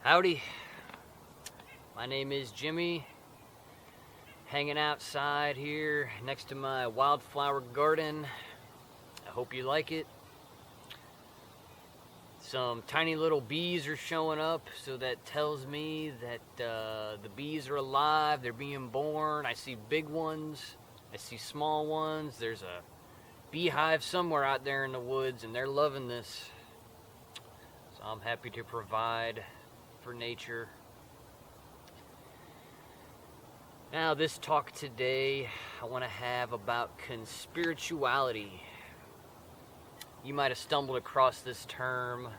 Howdy, my name is Jimmy, hanging outside here next to my wildflower garden. I hope you like it. Some tiny little bees are showing up, so that tells me that the bees are alive, they're being born. I see big ones, I see small ones. There's a beehive somewhere out there in the woods, and they're loving this. So I'm happy to provide for nature. Now, this talk today I want to have about conspirituality. You might have stumbled across this term,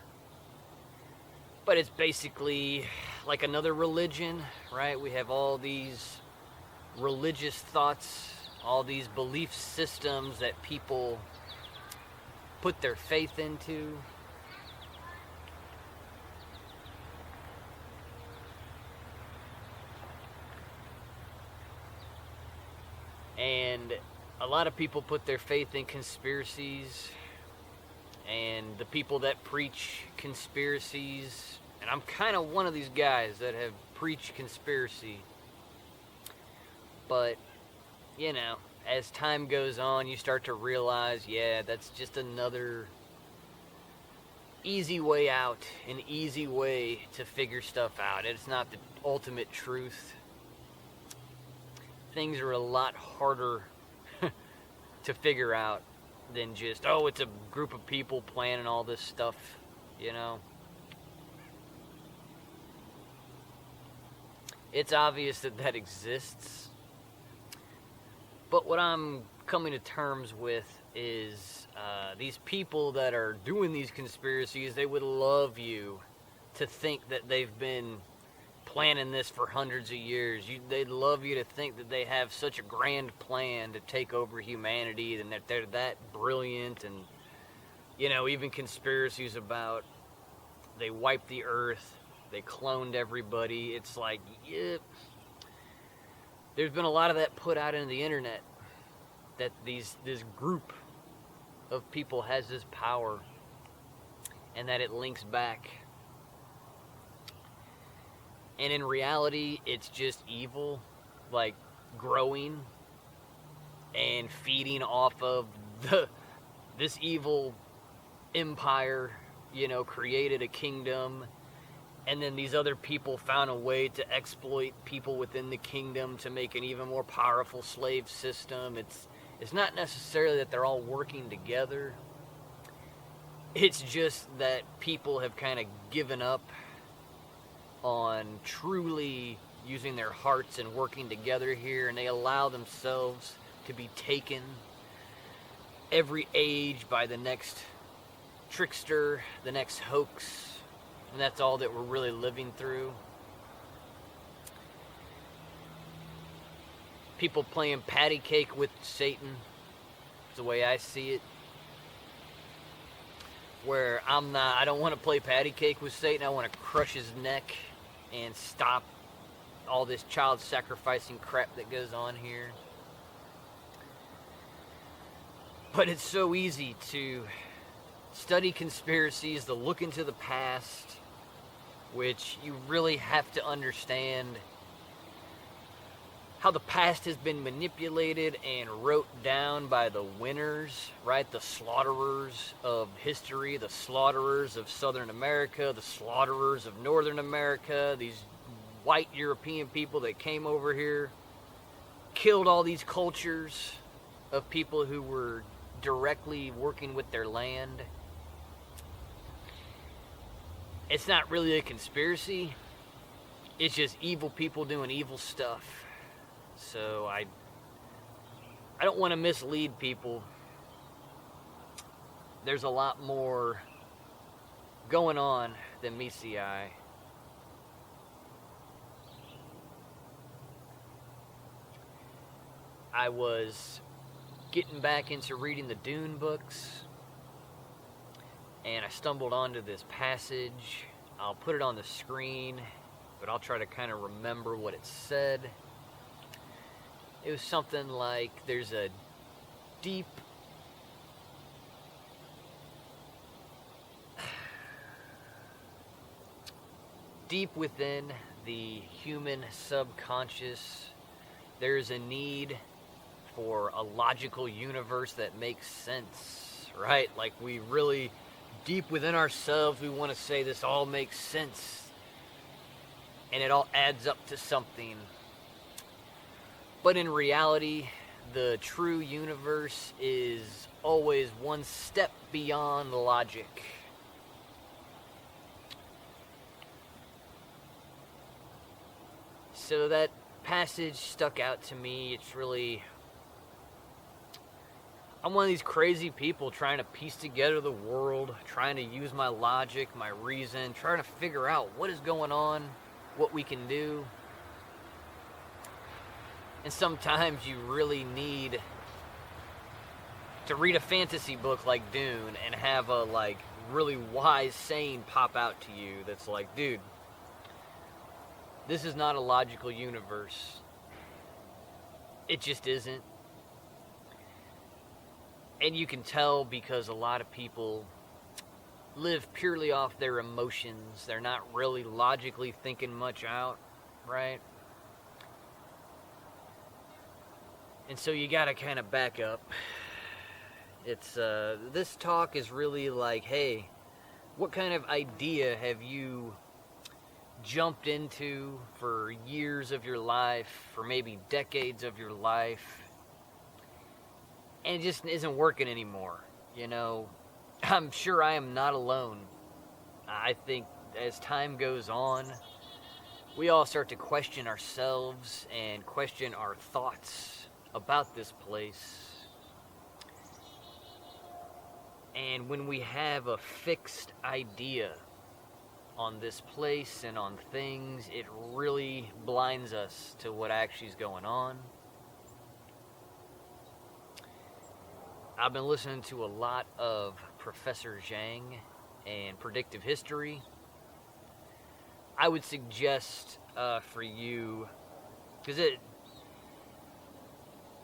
but it's basically like another religion, right? We have all these religious thoughts, all these belief systems that people put their faith into. And a lot of people put their faith in conspiracies, and the people that preach conspiracies, and I'm kind of one of these guys that have preached conspiracy. But, you know, as time goes on, you start to realize, yeah, that's just another easy way out, an easy way to figure stuff out. It's not the ultimate truth. Things are a lot harder to figure out than just, oh, it's a group of people planning all this stuff, you know. It's obvious that that exists. But what I'm coming to terms with is these people that are doing these conspiracies, they would love you to think that they've been planning this for hundreds of years. They'd love you to think that they have such a grand plan to take over humanity and that they're that brilliant. And, you know, even conspiracies about they wiped the earth, they cloned everybody. It's like, yeah, there's been a lot of that put out into the internet, that this group of people has this power and that it links back. And in reality, it's just evil, like growing and feeding off of this evil empire, you know, created a kingdom. And then these other people found a way to exploit people within the kingdom to make an even more powerful slave system. It's not necessarily that they're all working together. It's just that people have kind of given up on truly using their hearts and working together here, and they allow themselves to be taken every age by the next trickster, the next hoax, and that's all that we're really living through. People playing patty cake with Satan is the way I see it. Where I don't want to play patty cake with Satan. I want to crush his neck and stop all this child sacrificing crap that goes on here. But it's so easy to study conspiracies, to look into the past, which you really have to understand how the past has been manipulated and wrote down by the winners, right? The slaughterers of history, the slaughterers of Southern America, the slaughterers of Northern America, these white European people that came over here, killed all these cultures of people who were directly working with their land. It's not really a conspiracy. It's just evil people doing evil stuff. So I don't want to mislead people. There's a lot more going on than meets the eye. I was getting back into reading the Dune books, and I stumbled onto this passage. I'll put it on the screen, but I'll try to kind of remember what it said. It was something like, there's a deep deep within the human subconscious, there's a need for a logical universe that makes sense, right? Like, we really, deep within ourselves, we want to say this all makes sense, and it all adds up to something. But in reality, the true universe is always one step beyond logic. So that passage stuck out to me. It's really... I'm one of these crazy people trying to piece together the world, trying to use my logic, my reason, trying to figure out what is going on, what we can do. And sometimes you really need to read a fantasy book like Dune and have a really wise saying pop out to you that's like, dude, this is not a logical universe. It just isn't. And you can tell because a lot of people live purely off their emotions. They're not really logically thinking much out, right? And so you gotta kind of back up. It's, this talk is really like, hey, what kind of idea have you jumped into for years of your life, for maybe decades of your life, and it just isn't working anymore? You know, I'm sure I am not alone. I think as time goes on, we all start to question ourselves and question our thoughts about this place. And when we have a fixed idea on this place and on things, it really blinds us to what actually is going on. I've been listening to a lot of Professor Zhang and predictive history. I would suggest for you, because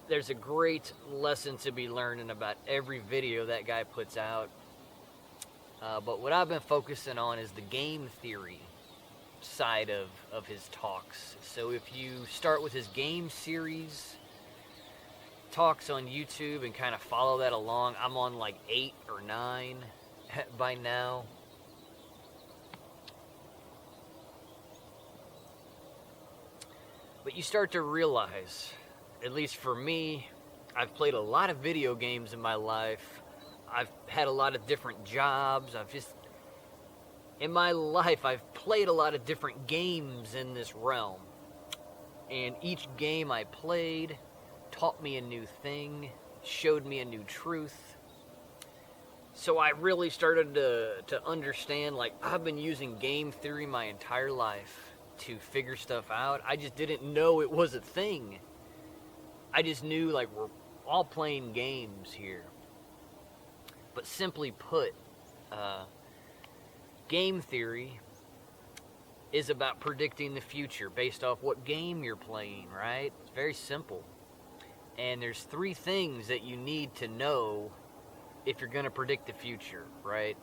there's a great lesson to be learned in about every video that guy puts out. But what I've been focusing on is the game theory side of his talks. So if you start with his game series talks on YouTube and kind of follow that along, I'm on like 8 or 9 by now. But you start to realize, at least for me, I've played a lot of video games in my life. I've had a lot of different jobs. In my life, I've played a lot of different games in this realm. And each game I played taught me a new thing, showed me a new truth. So I really started to understand, like, I've been using game theory my entire life to figure stuff out. I just didn't know it was a thing. I just knew, like, we're all playing games here. But simply put, game theory is about predicting the future based off what game you're playing, right? It's very simple. And there's 3 things that you need to know if you're going to predict the future, right?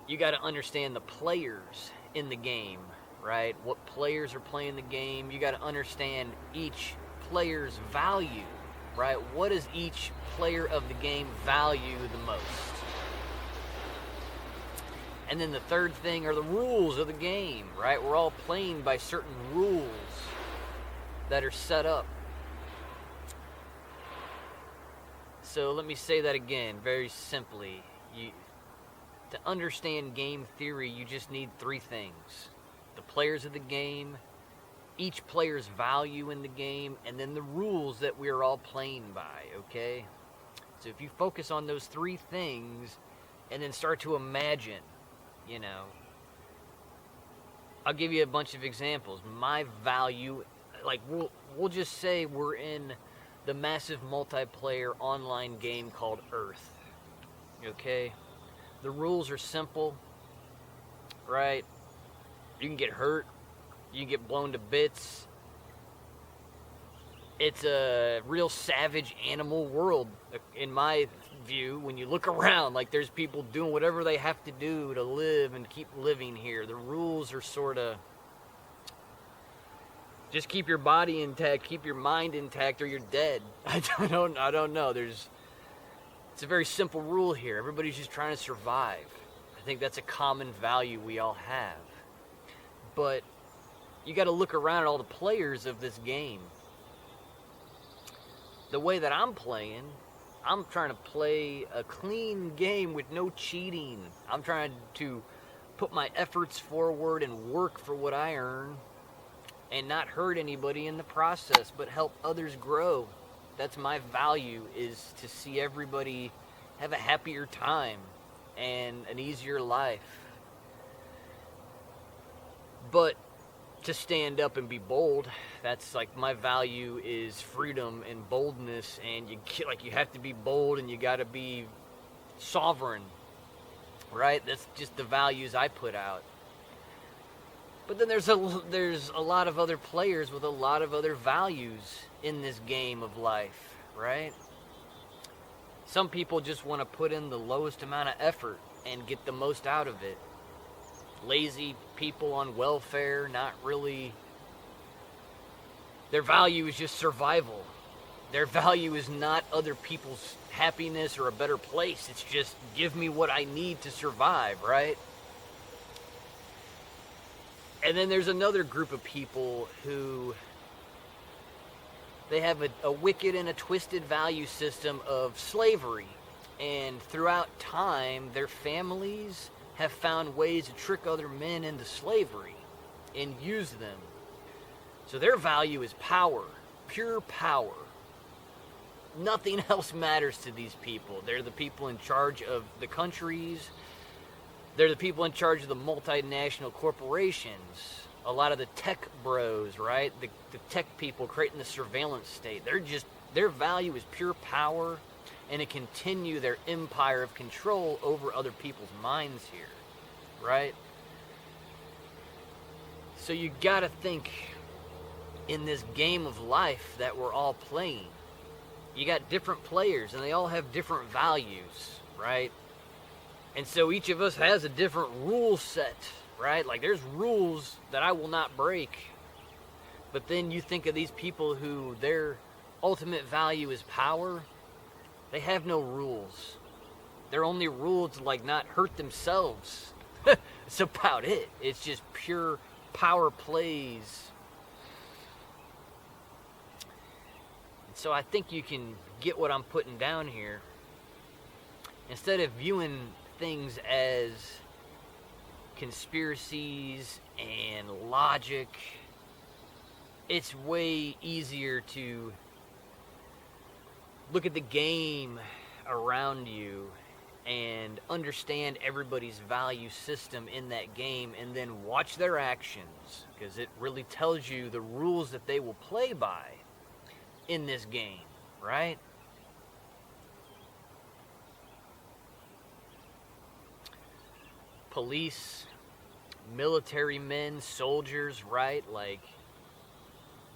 You got to understand the players in the game, right? What players are playing the game. You got to understand each player's value, right? What does each player of the game value the most? And then the third thing are the rules of the game, right? We're all playing by certain rules that are set up. So let me say that again, very simply. To understand game theory, you just need 3 things. The players of the game, each player's value in the game, and then the rules that we're all playing by, okay? So if you focus on those 3 things and then start to imagine, you know, I'll give you a bunch of examples. My value, like, we'll just say we're in the massive multiplayer online game called Earth, okay? The rules are simple, right? You can get hurt, you can get blown to bits, It's a real savage animal world, in my view. When you look around, like, there's people doing whatever they have to do to live and keep living here. The rules are sort of just keep your body intact, keep your mind intact, or you're dead. I don't know. It's a very simple rule here. Everybody's just trying to survive. I think that's a common value we all have. But you got to look around at all the players of this game. The way that I'm playing, I'm trying to play a clean game with no cheating. I'm trying to put my efforts forward and work for what I earn and not hurt anybody in the process, but help others grow. That's my value, is to see everybody have a happier time and an easier life. But to stand up and be bold, that's like my value is freedom and boldness, and you have to be bold and you got to be sovereign, right? That's just the values I put out. But then there's a lot of other players with a lot of other values in this game of life, right? Some people just want to put in the lowest amount of effort and get the most out of it. Lazy people on welfare, not really. Their value is just survival. Their value is not other people's happiness or a better place. It's just give me what I need to survive, right? And then there's another group of people who they have a wicked and a twisted value system of slavery. And throughout time, their families have found ways to trick other men into slavery and use them. So their value is power, pure power. Nothing else matters to these people. They're the people in charge of the countries. They're the people in charge of the multinational corporations. A lot of the tech bros, right? The tech people creating the surveillance state. Their value is pure power, and to continue their empire of control over other people's minds here, right? So you gotta think, in this game of life that we're all playing, you got different players and they all have different values, right? And so each of us has a different rule set, right? Like, there's rules that I will not break. But then you think of these people who their ultimate value is power. They have no rules. Their only rule to, like, not hurt themselves. That's about it. It's just pure power plays. And so I think you can get what I'm putting down here. Instead of viewing things as conspiracies and logic, it's way easier to look at the game around you and understand everybody's value system in that game, and then watch their actions, because it really tells you the rules that they will play by in this game, right? Police, military men, soldiers, right? Like,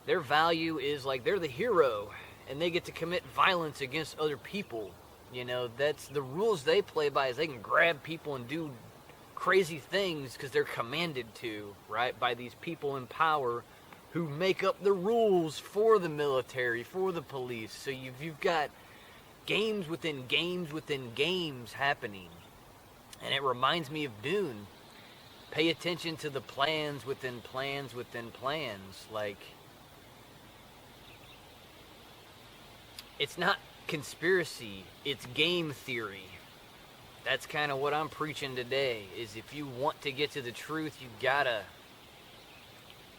their value is like they're the hero and they get to commit violence against other people. You know, that's the rules they play by, is they can grab people and do crazy things because they're commanded to, right? By these people in power who make up the rules for the military, for the police. So you've got games within games within games happening. And it reminds me of Dune. Pay attention to the plans within plans within plans. Like, it's not conspiracy, it's game theory. That's kind of what I'm preaching today, is if you want to get to the truth, you gotta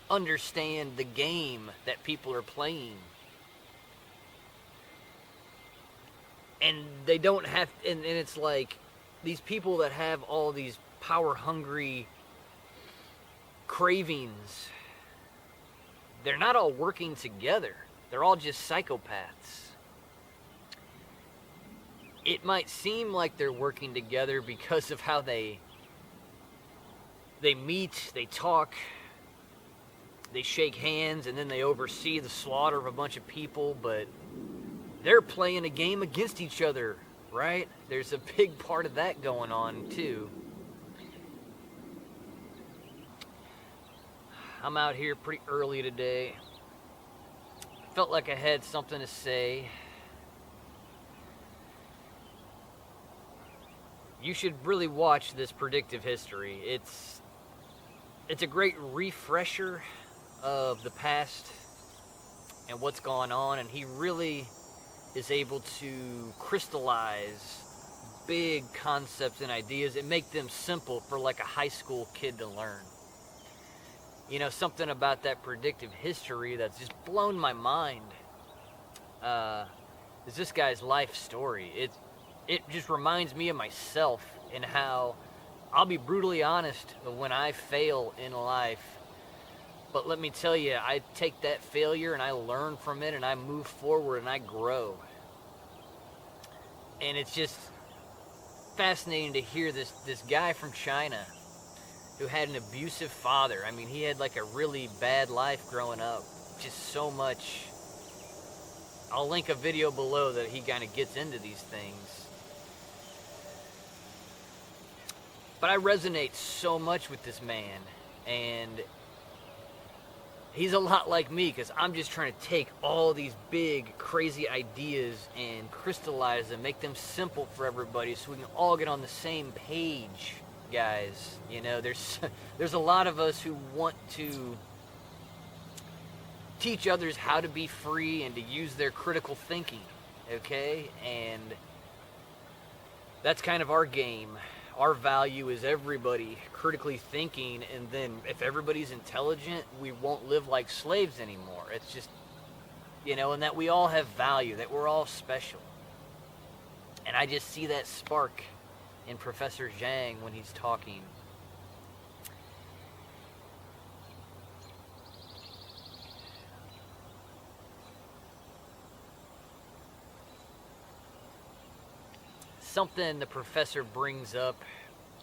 understand the game that people are playing. And they don't have, and it's like, these people that have all these power-hungry cravings, they're not all working together. They're all just psychopaths. It might seem like they're working together because of how they meet, they talk, they shake hands and then they oversee the slaughter of a bunch of people, but they're playing a game against each other, right? There's a big part of that going on too. I'm out here pretty early today. Felt like I had something to say. You should really watch this predictive history. It's a great refresher of the past and what's gone on, and he really is able to crystallize big concepts and ideas and make them simple for like a high school kid to learn. You know, something about that predictive history that's just blown my mind is this guy's life story. It just reminds me of myself and how I'll be brutally honest when I fail in life. But let me tell you, I take that failure and I learn from it and I move forward and I grow. And it's just fascinating to hear this guy from China who had an abusive father. I mean, he had like a really bad life growing up. Just so much. I'll link a video below that he kind of gets into these things. But I resonate so much with this man, and he's a lot like me because I'm just trying to take all these big, crazy ideas and crystallize them, make them simple for everybody so we can all get on the same page, guys. You know, there's a lot of us who want to teach others how to be free and to use their critical thinking, okay? And that's kind of our game. Our value is everybody critically thinking, and then if everybody's intelligent, we won't live like slaves anymore. It's just, you know, and that we all have value, that we're all special. And I just see that spark in Professor Zhang when he's talking. Something the professor brings up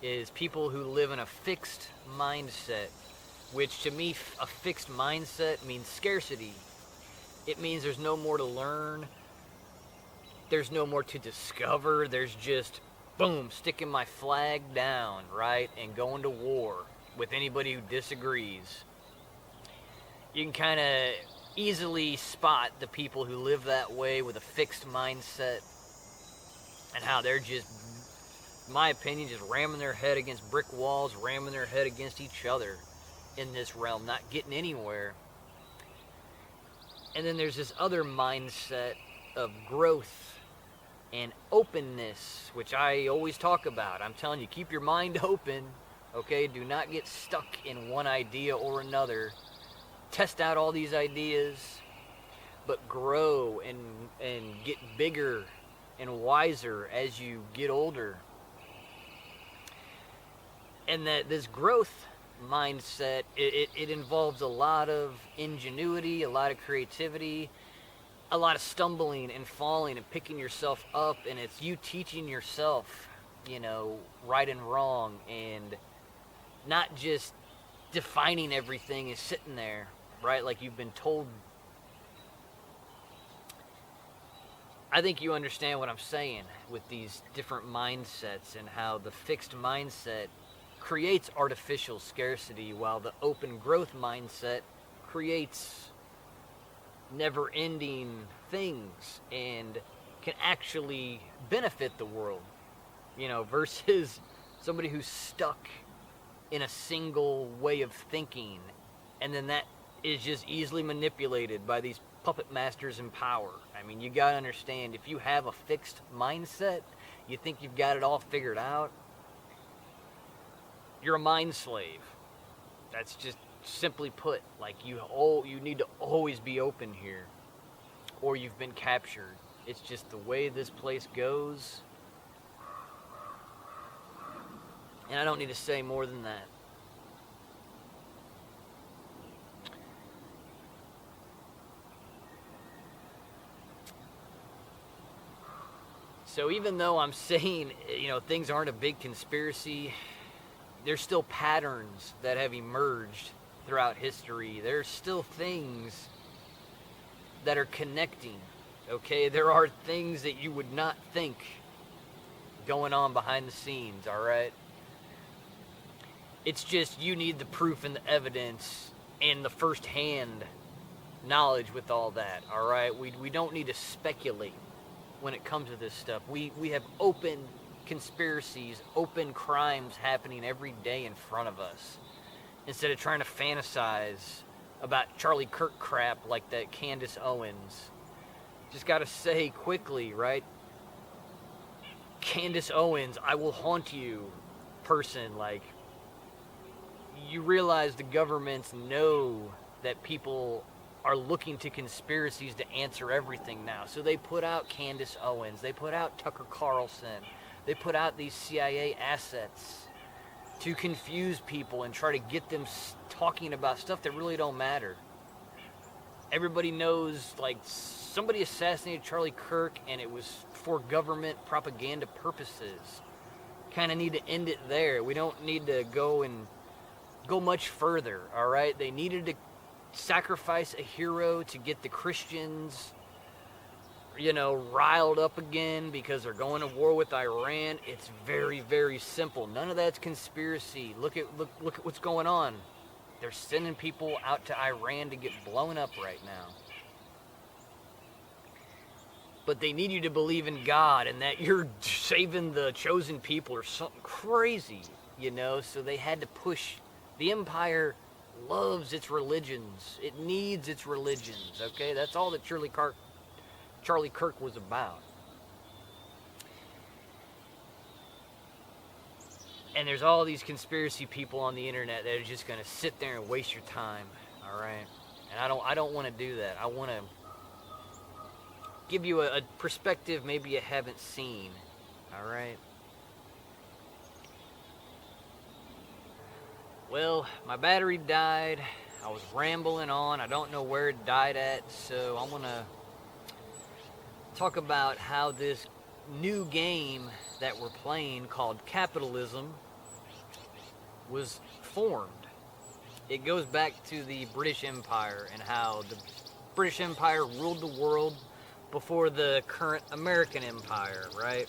is people who live in a fixed mindset, which to me, a fixed mindset means scarcity. It means there's no more to learn. There's no more to discover. There's just, boom, sticking my flag down, right? And going to war with anybody who disagrees. You can kind of easily spot the people who live that way with a fixed mindset, and how they're just, in my opinion, just ramming their head against brick walls, ramming their head against each other in this realm, not getting anywhere. And then there's this other mindset of growth and openness, which I always talk about. I'm telling you, keep your mind open, okay? Do not get stuck in one idea or another. Test out all these ideas, but grow and get bigger and wiser as you get older. And that this growth mindset, it involves a lot of ingenuity, a lot of creativity, a lot of stumbling and falling and picking yourself up, and it's you teaching yourself, you know, right and wrong, and not just defining everything as sitting there, right, like you've been told. I think you understand what I'm saying with these different mindsets and how the fixed mindset creates artificial scarcity while the open growth mindset creates never-ending things and can actually benefit the world, you know, versus somebody who's stuck in a single way of thinking, and then that is just easily manipulated by these puppet masters in power. I mean, you gotta understand, if you have a fixed mindset, you think you've got it all figured out, you're a mind slave. That's just simply put. Like, you need to always be open here, or you've been captured. It's just the way this place goes, and I don't need to say more than that. So even though I'm saying, you know, things aren't a big conspiracy, there's still patterns that have emerged throughout history, there's still things that are connecting, okay? There are things that you would not think going on behind the scenes, all right? It's just you need the proof and the evidence and the first-hand knowledge with all that, all right? We don't need to speculate when it comes to this stuff. We have open conspiracies, open crimes happening every day in front of us, instead of trying to fantasize about Charlie Kirk crap like that Candace Owens. Just gotta say quickly, right? Candace Owens, I will haunt you person, like, you realize the governments know that people are looking to conspiracies to answer everything now. So they put out Candace Owens, they put out Tucker Carlson, they put out these CIA assets to confuse people and try to get them talking about stuff that really don't matter. Everybody knows, like, somebody assassinated Charlie Kirk and it was for government propaganda purposes. Kind of need to end it there. We don't need to go much further, all right? They needed to sacrifice a hero to get the Christians, riled up again because they're going to war with Iran. It's very, very simple. None of that's conspiracy. Look at what's going on. They're sending people out to Iran to get blown up right now. But they need you to believe in God and that you're saving the chosen people or something crazy, so they had to push. The empire loves its religions. It needs its religions, okay? That's all that Charlie Kirk was about. And there's all these conspiracy people on the internet that are just going to sit there and waste your time, all right? And I don't want to do that. I want to give you a perspective maybe you haven't seen, all right? Well, my battery died. I was rambling on. I don't know where it died at, so I'm going to talk about how this new game that we're playing called capitalism was formed. It goes back to the British Empire and how the British Empire ruled the world before the current American Empire, right?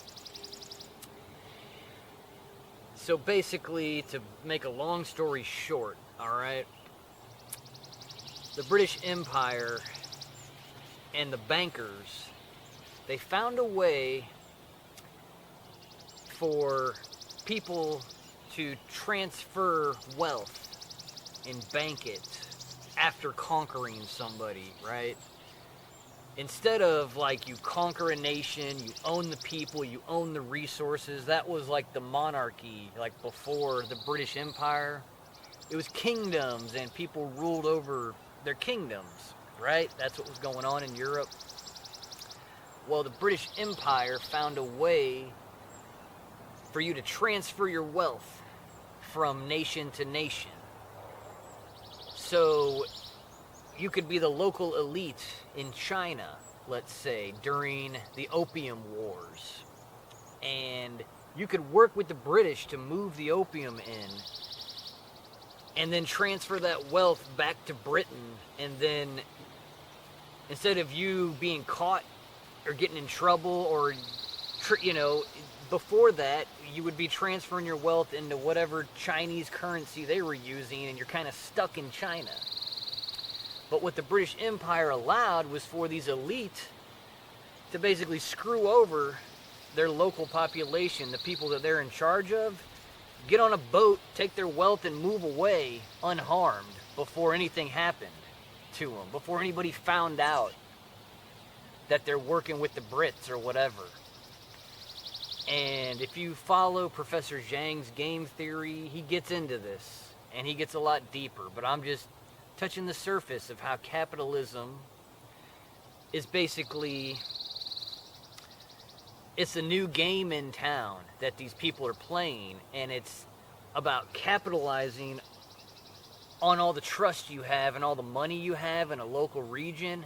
So basically, to make a long story short, all right, the British Empire and the bankers, they found a way for people to transfer wealth and bank it after conquering somebody, right? Instead of, like, you conquer a nation, you own the people, you own the resources. That was like the monarchy, like before the British Empire. It was kingdoms and people ruled over their kingdoms, right? That's what was going on in Europe. Well, the British Empire found a way for you to transfer your wealth from nation to nation. So you could be the local elite in China, let's say, during the Opium Wars. And you could work with the British to move the opium in and then transfer that wealth back to Britain. And then instead of you being caught or getting in trouble or, before that, you would be transferring your wealth into whatever Chinese currency they were using and you're kind of stuck in China. But what the British Empire allowed was for these elite to basically screw over their local population, the people that they're in charge of, get on a boat, take their wealth, and move away unharmed before anything happened to them, before anybody found out that they're working with the Brits or whatever. And if you follow Professor Zhang's game theory, he gets into this, and he gets a lot deeper, but I'm just touching the surface of how capitalism is basically, it's a new game in town that these people are playing, and it's about capitalizing on all the trust you have and all the money you have in a local region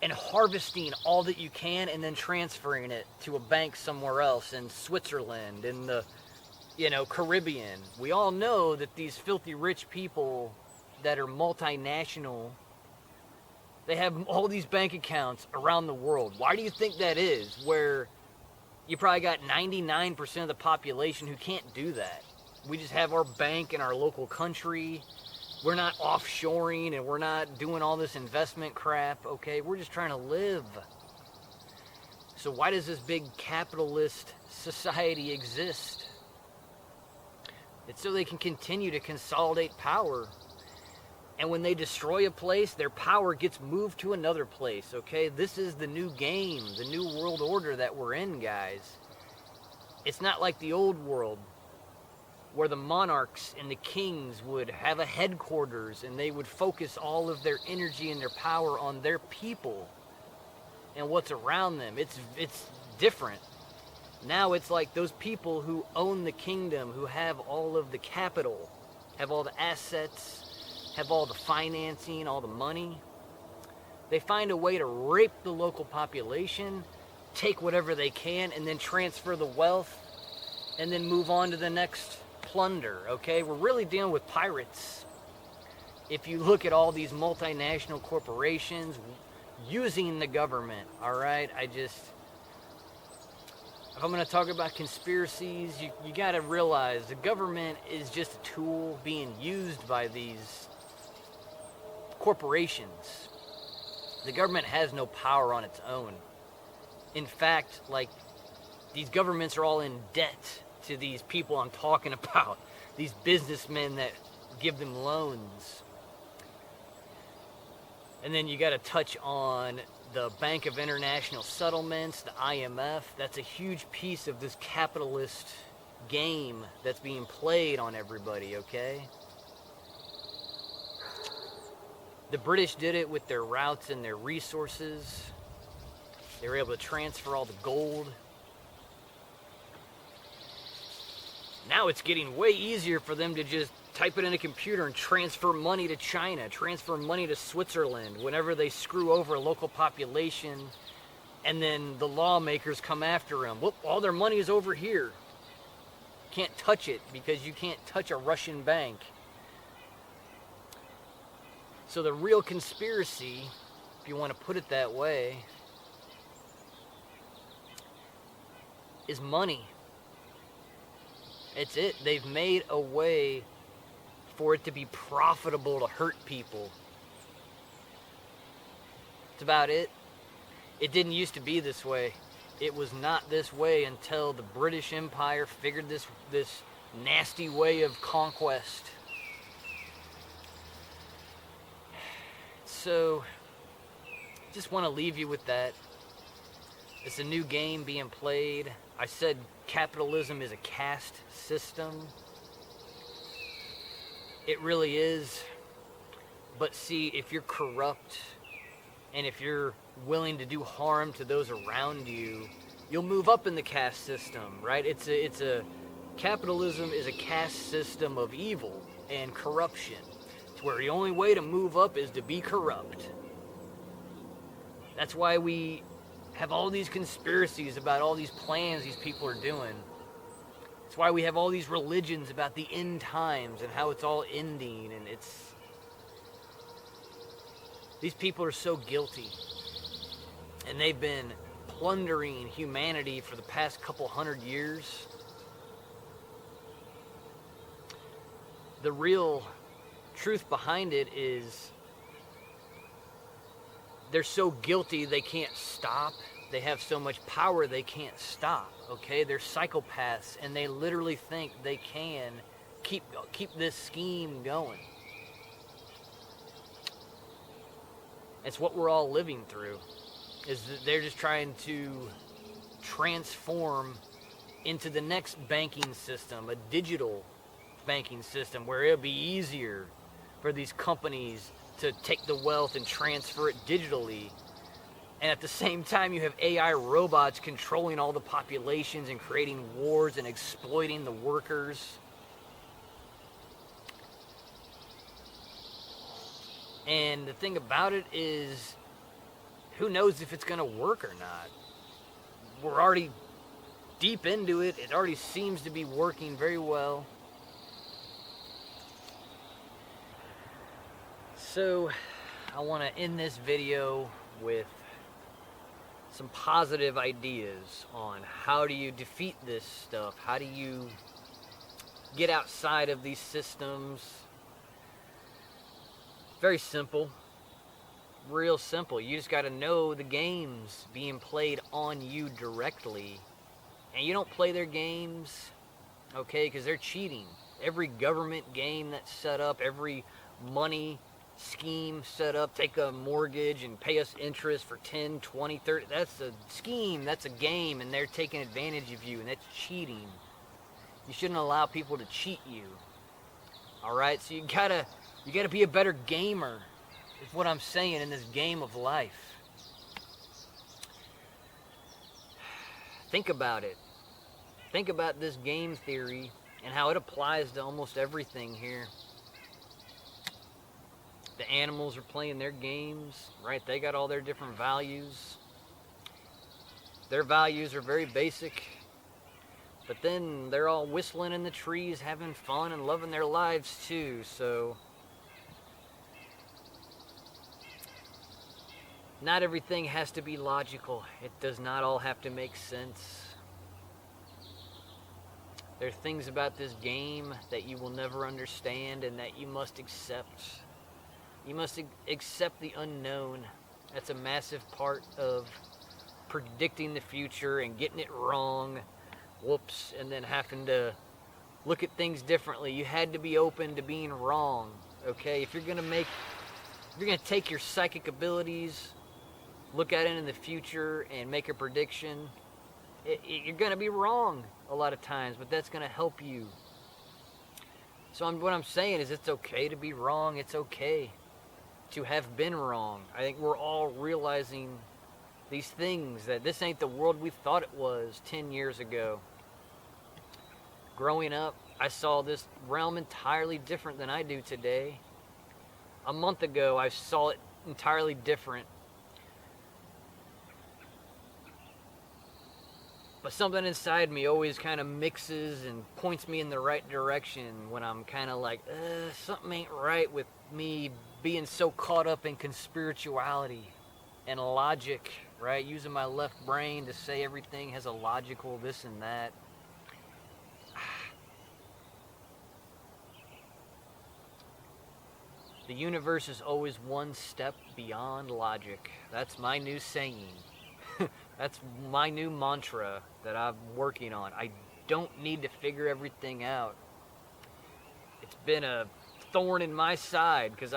and harvesting all that you can and then transferring it to a bank somewhere else in Switzerland, in the, Caribbean. We all know that these filthy rich people that are multinational, they have all these bank accounts around the world. Why do you think that is? Where you probably got 99% of the population who can't do that. We just have our bank in our local country. We're not offshoring and we're not doing all this investment crap, okay? We're just trying to live. So why does this big capitalist society exist? It's so they can continue to consolidate power. And when they destroy a place, their power gets moved to another place, okay? This is the new game, the new world order that we're in, guys. It's not like the old world where the monarchs and the kings would have a headquarters and they would focus all of their energy and their power on their people and what's around them. It's different. Now it's like those people who own the kingdom, who have all of the capital, have all the assets, have all the financing, all the money. They find a way to rape the local population, take whatever they can, and then transfer the wealth, and then move on to the next plunder, okay? We're really dealing with pirates. If you look at all these multinational corporations using the government, all right? If I'm going to talk about conspiracies, you got to realize the government is just a tool being used by these corporations. The government has no power on its own. In fact, like, these governments are all in debt to these people I'm talking about, these businessmen that give them loans. And then you got to touch on the Bank of International Settlements, the IMF. That's a huge piece of this capitalist game that's being played on everybody, okay? The British did it with their routes and their resources. They were able to transfer all the gold. Now it's getting way easier for them to just type it in a computer and transfer money to China, transfer money to Switzerland whenever they screw over a local population, and then the lawmakers come after them. Whoop, all their money is over here. Can't touch it because you can't touch a Russian bank. So the real conspiracy, if you want to put it that way, is money. It's it. They've made a way for it to be profitable to hurt people. That's about it. It didn't used to be this way. It was not this way until the British Empire figured this nasty way of conquest. So, just want to leave you with that. It's a new game being played. I said capitalism is a caste system. It really is. But see, if you're corrupt and if you're willing to do harm to those around you, you'll move up in the caste system, right? Capitalism is a caste system of evil and corruption. It's where the only way to move up is to be corrupt. That's why we have all these conspiracies about all these plans these people are doing. It's why we have all these religions about the end times and how it's all ending, and these people are so guilty. And they've been plundering humanity for the past couple hundred years. The real truth behind it is they're so guilty they can't stop. They have so much power they can't stop, okay? They're psychopaths, and they literally think they can keep this scheme going. It's what we're all living through, is that they're just trying to transform into the next banking system, a digital banking system, where it'll be easier for these companies to take the wealth and transfer it digitally. And at the same time, you have AI robots controlling all the populations and creating wars and exploiting the workers. And the thing about it is, who knows if it's going to work or not? We're already deep into it. It already seems to be working very well. So, I want to end this video with some positive ideas on how do you defeat this stuff? How do you get outside of these systems? Very simple. Real simple. You just got to know the games being played on you directly. And you don't play their games, okay, because they're cheating. Every government game that's set up, every money scheme set up, take a mortgage and pay us interest for 10, 20, 30, that's a scheme, that's a game, and they're taking advantage of you, and that's cheating. You shouldn't allow people to cheat you. Alright, so you gotta be a better gamer, is what I'm saying, in this game of life. Think about it. Think about this game theory and how it applies to almost everything here. The animals are playing their games, right? They got all their different values. Their values are very basic. But then they're all whistling in the trees, having fun and loving their lives too. So not everything has to be logical. It does not all have to make sense. There are things about this game that you will never understand and that you must accept. You must accept the unknown. That's a massive part of predicting the future and getting it wrong. Whoops, and then having to look at things differently. You had to be open to being wrong, okay? If you're gonna take your psychic abilities, look at it in the future and make a prediction, you're gonna be wrong a lot of times, but that's gonna help you. So what I'm saying is it's okay to be wrong. It's okay to have been wrong. I think we're all realizing these things, that this ain't the world we thought it was 10 years ago. Growing up, I saw this realm entirely different than I do today. A month ago, I saw it entirely different. But something inside me always kind of mixes and points me in the right direction when I'm kind of like, something ain't right with me being so caught up in conspirituality and logic, right? Using my left brain to say everything has a logical this and that. The universe is always one step beyond logic. That's my new saying. That's my new mantra that I'm working on. I don't need to figure everything out. It's been a thorn in my side because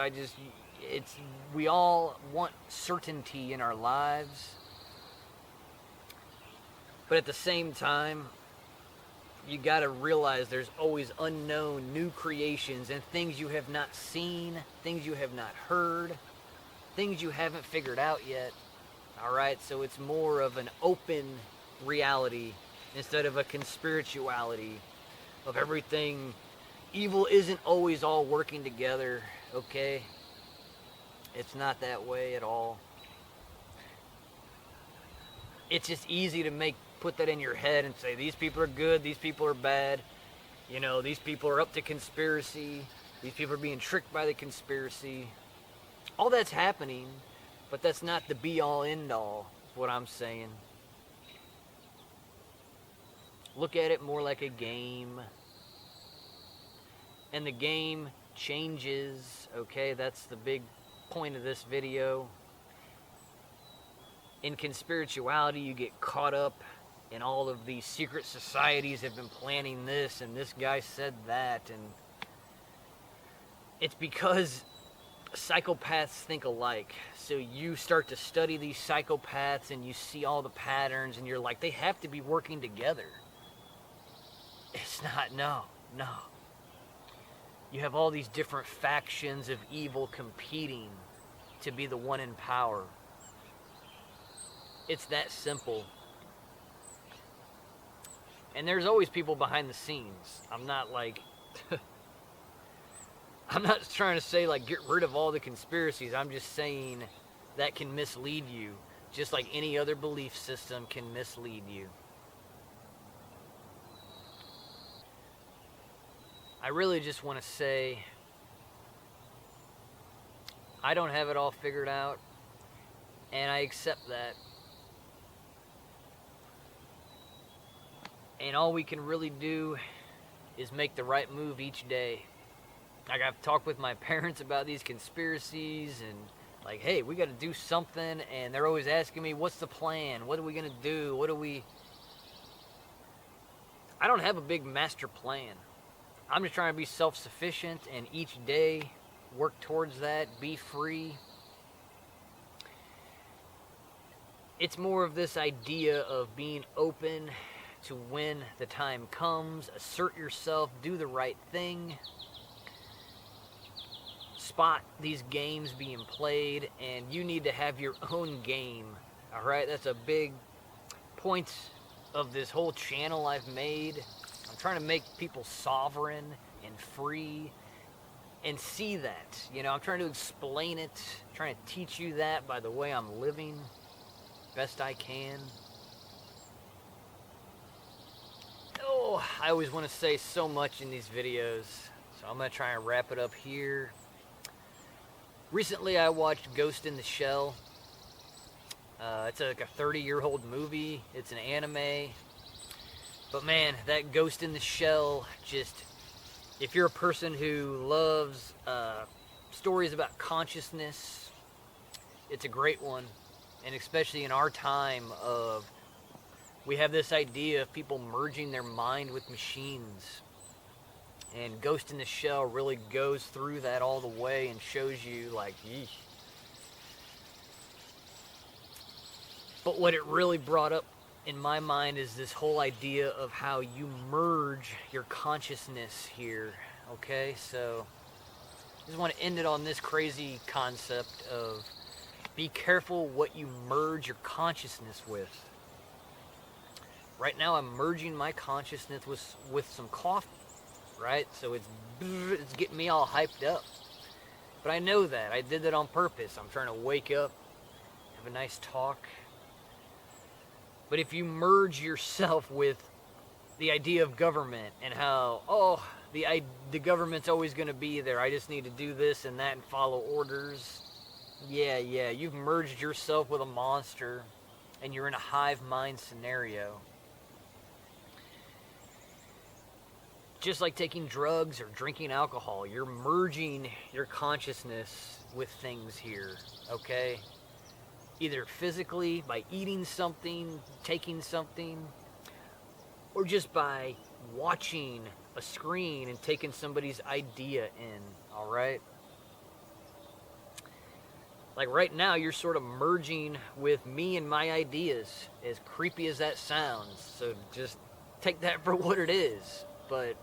we all want certainty in our lives. But at the same time, you gotta realize there's always unknown new creations and things you have not seen, things you have not heard, things you haven't figured out yet. Alright, so it's more of an open reality instead of a conspirituality of everything. Evil isn't always all working together, okay? It's not that way at all. It's just easy to put that in your head and say, these people are good, these people are bad. You know, these people are up to conspiracy. These people are being tricked by the conspiracy. All that's happening. But that's not the be-all, end-all, is what I'm saying. Look at it more like a game. And the game changes, okay? That's the big point of this video. In conspirituality, you get caught up in all of these secret societies have been planning this, and this guy said that, and it's because psychopaths think alike. So you start to study these psychopaths and you see all the patterns and you're like, they have to be working together. It's not, no. You have all these different factions of evil competing to be the one in power. It's that simple. And there's always people behind the scenes. I'm not trying to say get rid of all the conspiracies. I'm just saying that can mislead you, just like any other belief system can mislead you. I really just want to say I don't have it all figured out, and I accept that. And all we can really do is make the right move each day. Like, I've talked with my parents about these conspiracies and like, hey, we got to do something, and they're always asking me, what's the plan? What are we going to do? I don't have a big master plan. I'm just trying to be self-sufficient and each day work towards that, be free. It's more of this idea of being open to when the time comes, assert yourself, do the right thing, spot these games being played, and you need to have your own game. All right, that's a big point of this whole channel I've made. I'm trying to make people sovereign and free and see that. You know, I'm trying to explain it, trying to teach you that by the way I'm living best I can. Oh, I always want to say so much in these videos, so I'm going to try and wrap it up here. Recently, I watched Ghost in the Shell. It's like a 30-year-old movie. It's an anime. But man, that Ghost in the Shell, just, if you're a person who loves stories about consciousness, it's a great one. And especially in our time of, we have this idea of people merging their mind with machines. And Ghost in the Shell really goes through that all the way and shows you like, yeesh. But what it really brought up in my mind is this whole idea of how you merge your consciousness here, okay? So I just want to end it on this crazy concept of be careful what you merge your consciousness with. Right now I'm merging my consciousness with some coffee. Right? So it's getting me all hyped up. But I know that. I did that on purpose. I'm trying to wake up, have a nice talk. But if you merge yourself with the idea of government and how, oh, the government's always going to be there. I just need to do this and that and follow orders. Yeah, you've merged yourself with a monster and you're in a hive mind scenario. Just like taking drugs or drinking alcohol, you're merging your consciousness with things here, okay? Either physically, by eating something, taking something, or just by watching a screen and taking somebody's idea in, all right? Like right now, you're sort of merging with me and my ideas, as creepy as that sounds. So just take that for what it is. But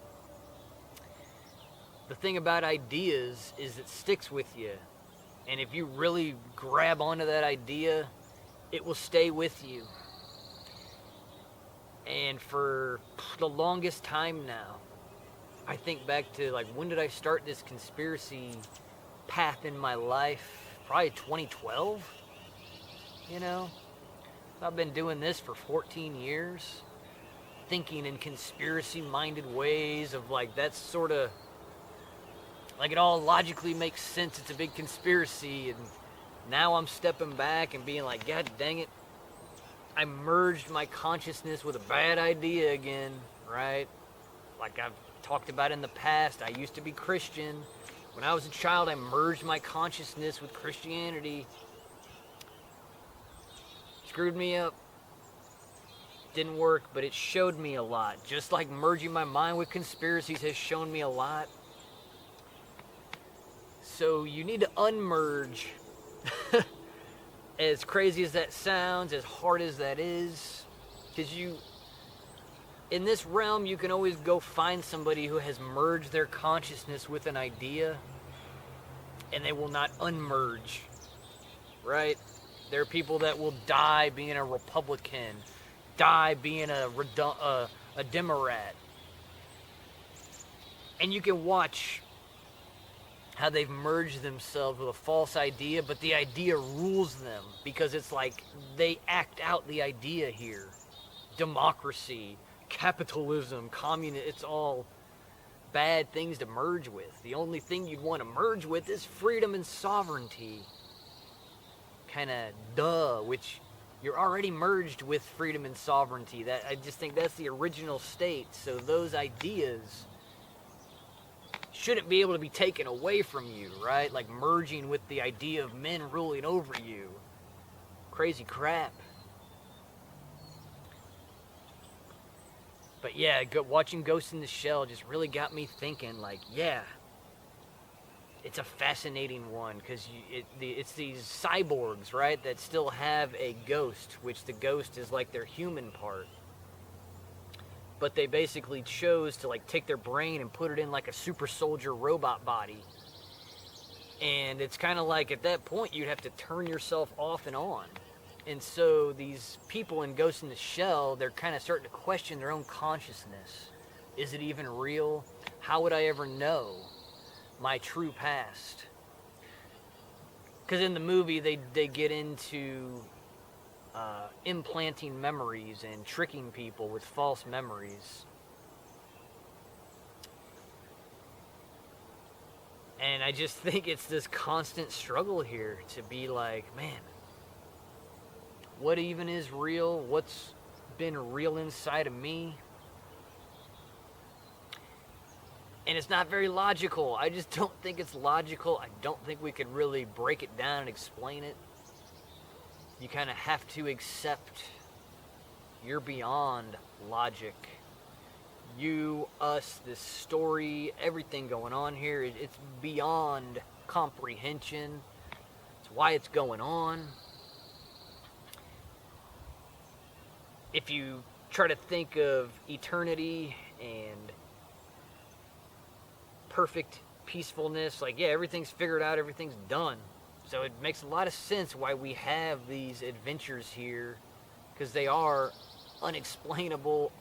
the thing about ideas is it sticks with you. And if you really grab onto that idea, it will stay with you. And for the longest time now, I think back to like, when did I start this conspiracy path in my life? Probably 2012, you know? I've been doing this for 14 years, thinking in conspiracy-minded ways of like, that's sort of, like it all logically makes sense, it's a big conspiracy, and now I'm stepping back and being like, God dang it, I merged my consciousness with a bad idea again, right? Like I've talked about in the past, I used to be Christian. When I was a child, I merged my consciousness with Christianity. Screwed me up. Didn't work, but it showed me a lot. Just like merging my mind with conspiracies has shown me a lot. So you need to unmerge. As crazy as that sounds, as hard as that is, because in this realm, you can always go find somebody who has merged their consciousness with an idea, and they will not unmerge, right? There are people that will die being a Republican, die being a Democrat, and you can watch how they've merged themselves with a false idea, but the idea rules them because it's like they act out the idea here. Democracy, capitalism, communism, it's all bad things to merge with. The only thing you'd want to merge with is freedom and sovereignty. Kind of duh, which you're already merged with freedom and sovereignty. That I just think that's the original state. So those ideas shouldn't be able to be taken away from you, right? Like merging with the idea of men ruling over you. Crazy crap. But yeah, watching Ghost in the Shell just really got me thinking, like, yeah, it's a fascinating one, because it's these cyborgs, right, that still have a ghost, which the ghost is like their human part. But they basically chose to like take their brain and put it in like a super soldier robot body. And it's kind of like at that point you'd have to turn yourself off and on. And so these people in Ghost in the Shell, they're kind of starting to question their own consciousness. Is it even real? How would I ever know my true past? Because in the movie, they get into implanting memories and tricking people with false memories. And I just think it's this constant struggle here to be like, man, what even is real? What's been real inside of me? And it's not very logical. I just don't think it's logical. I don't think we could really break it down and explain it. You kind of have to accept you're beyond logic. You, us, this story, everything going on here, it's beyond comprehension. It's why it's going on. If you try to think of eternity and perfect peacefulness, like, yeah, everything's figured out, everything's done. So it makes a lot of sense why we have these adventures here, because they are unexplainable,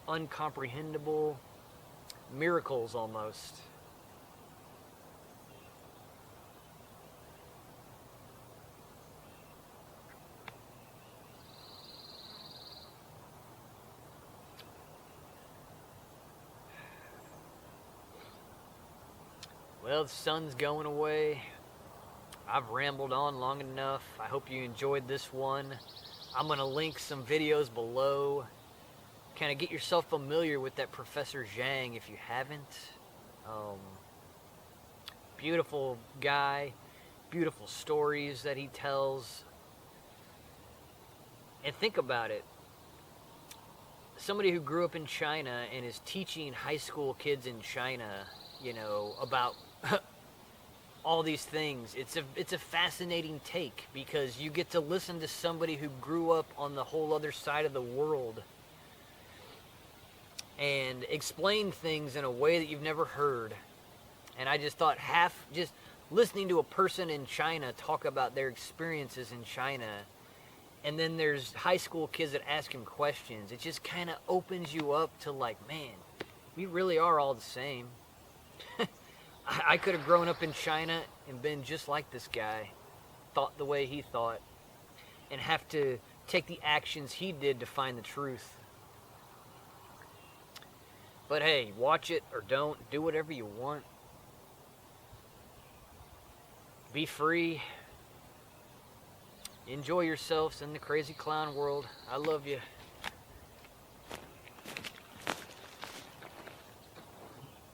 uncomprehendable miracles almost. Well, the sun's going away. I've rambled on long enough. I hope you enjoyed this one. I'm going to link some videos below. Kind of get yourself familiar with that Professor Zhang if you haven't. Beautiful guy. Beautiful stories that he tells. And think about it. Somebody who grew up in China and is teaching high school kids in China, you know, about all these things. It's a fascinating take, because you get to listen to somebody who grew up on the whole other side of the world and explain things in a way that you've never heard. And I just thought just listening to a person in China talk about their experiences in China, and then there's high school kids that ask him questions, it just kind of opens you up to like, man, we really are all the same. I could have grown up in China and been just like this guy, thought the way he thought, and have to take the actions he did to find the truth. But hey, watch it or don't, do whatever you want. Be free. Enjoy yourselves in the crazy clown world. I love you.